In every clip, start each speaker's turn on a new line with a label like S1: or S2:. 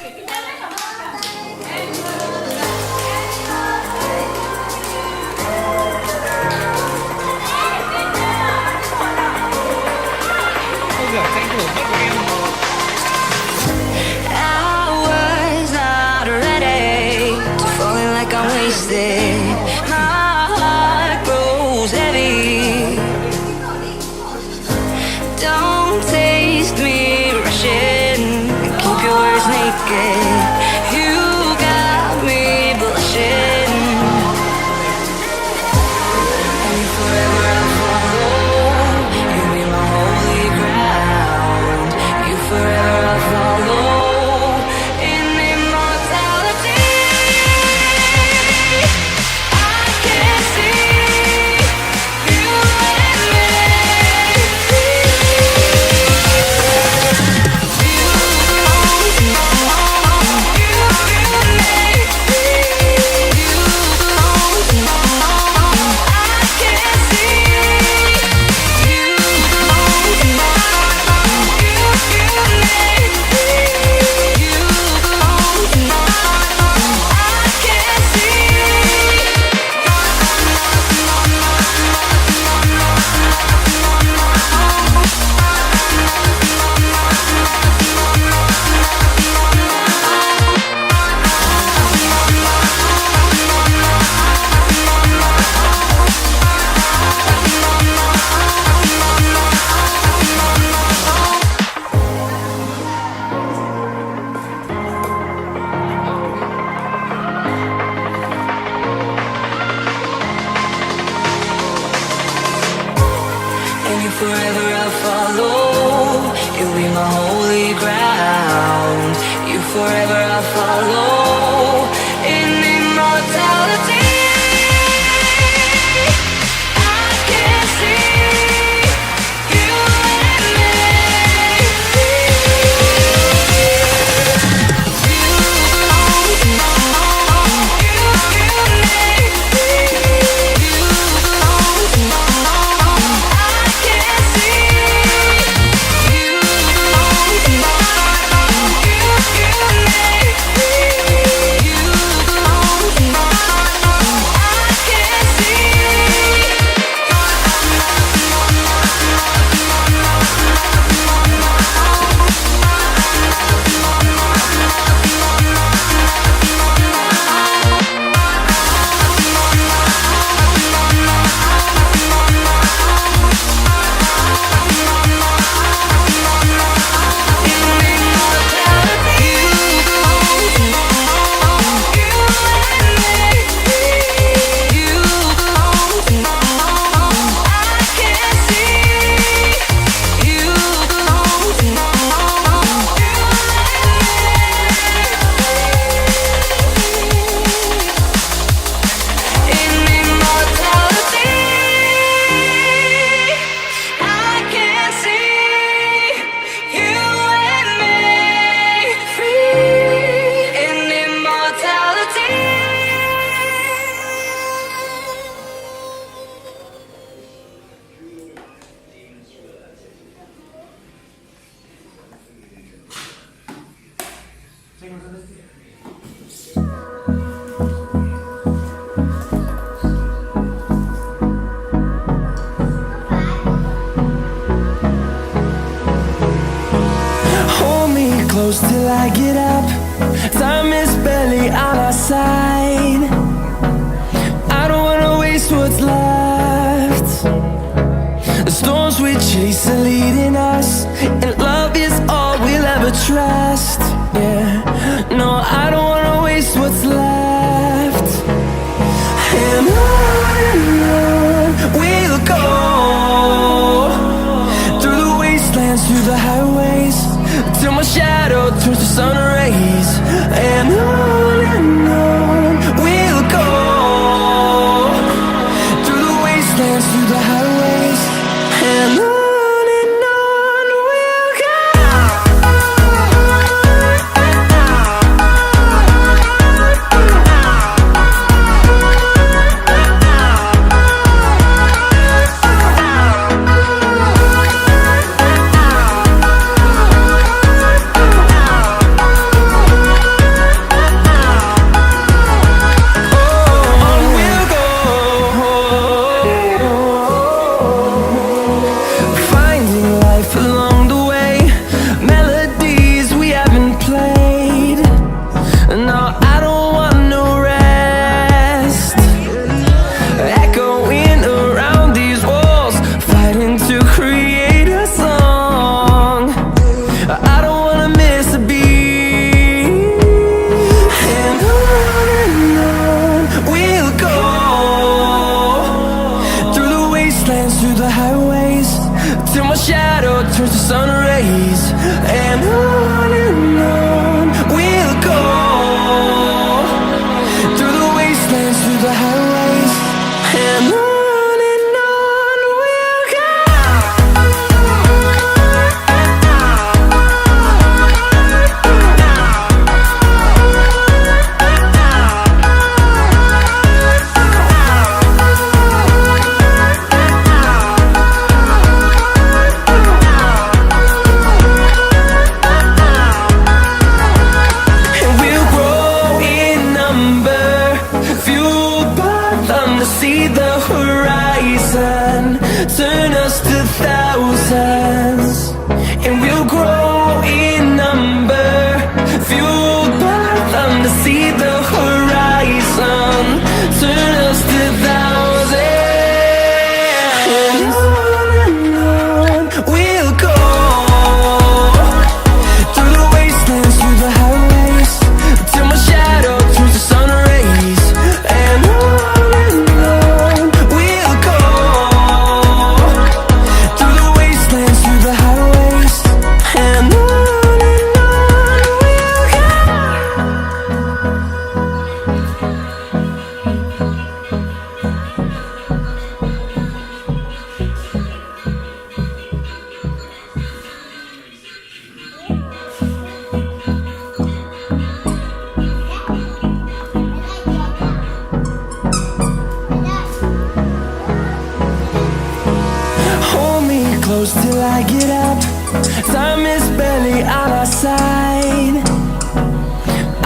S1: Không được tranh thủ cho tụi em.
S2: Wasted. My heart grows heavy. Don't taste me rushing. Keep your words naked. You got me blushing. And if forever I follow, you'll be my holy ground. You forever I follow. Forever I'll follow, you'll be my holy ground. You forever I'll follow, in immortality. I can see you and me.
S3: Close till I get up. Time is barely on our side. I don't wanna waste what's left. The storms we chase are leading us, and love is all we'll ever trust. Yeah, no, I don't wanna waste what's left. And on we'll go, through the wastelands, through the highways, till my shadow turns to sun rays. And on we'll go, through the wastelands, through the highways. And on we'll go. close till I get up. Time is barely on our side.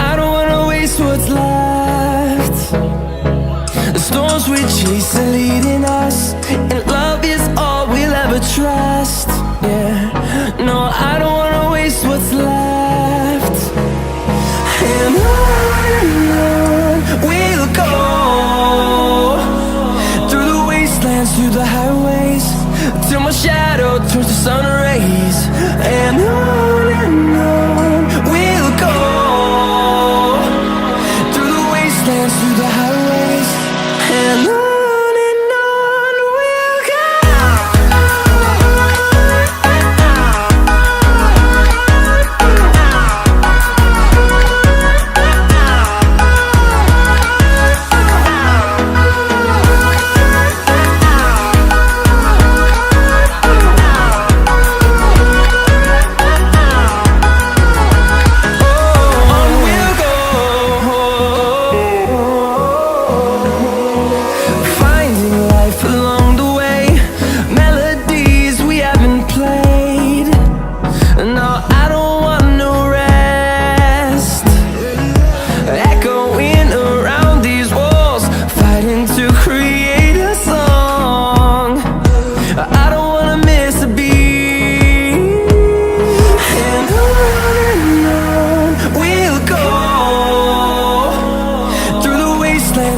S3: I don't wanna waste what's left. The storms we chase are leading us, and love is all we'll ever trust. Yeah, no, I don't wanna waste what's left. And on we'll go, through the wastelands, through the highways, till my shadow turns to sun rays. And on we'll go, through the wastelands, through the highways, and on we'll go.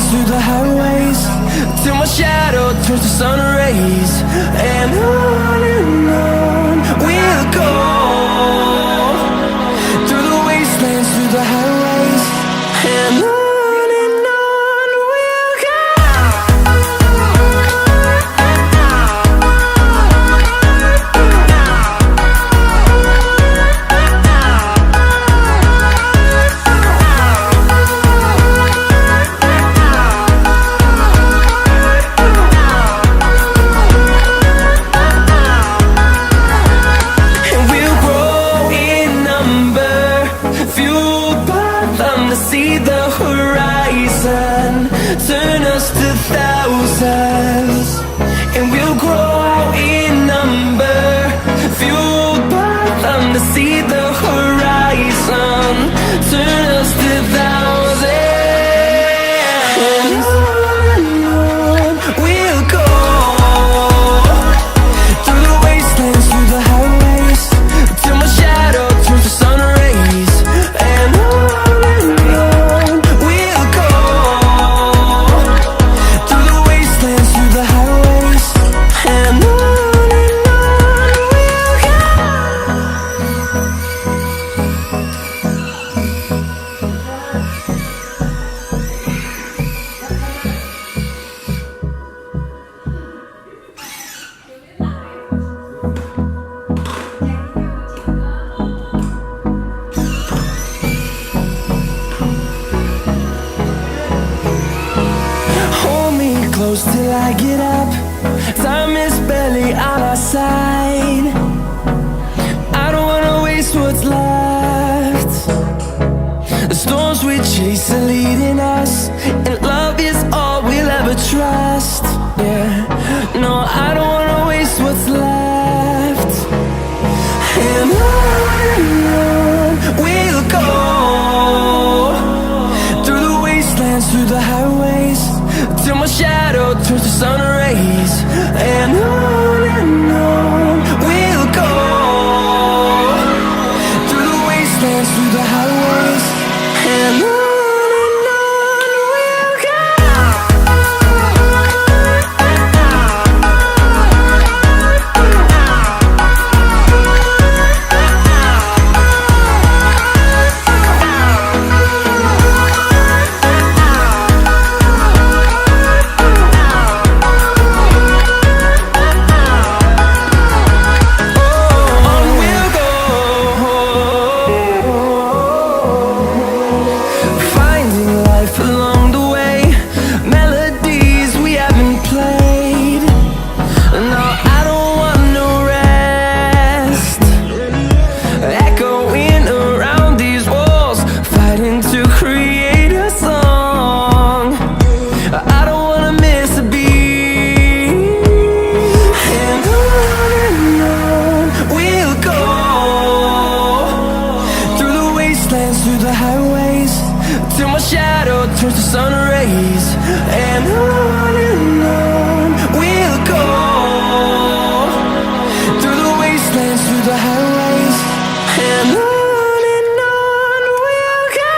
S3: Through the highways, till my shadow turns to sun rays. And on we'll go, through the wastelands, through the highways, and on we'll go. See the horizon turn us to thousands, and we'll grow out in number, fueled by them to see the horizon turn us to thousands. And on we'll go, through the wastelands, through the highways, till my shadow turns to sun rays. And close till I get up. Time is barely on our side. I don't wanna waste what's left. The storms we chase are leading us, and love is all we'll ever trust. Yeah, no, I don't wanna waste what's left. And on we'll go, through the wastelands, through the highways, till my shadow turns to sun rays. And on we'll go, through the wastelands, through the highways, and on we'll go. through the highways, till my shadow turns to sun rays. And on we'll go, through the wastelands, through the highways. And on we'll go.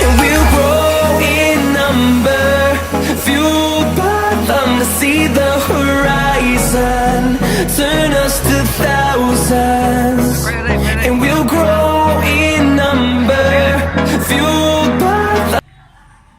S3: And we'll grow in number, fueled by them to see the horizon, turn us to thousands. And we'll grow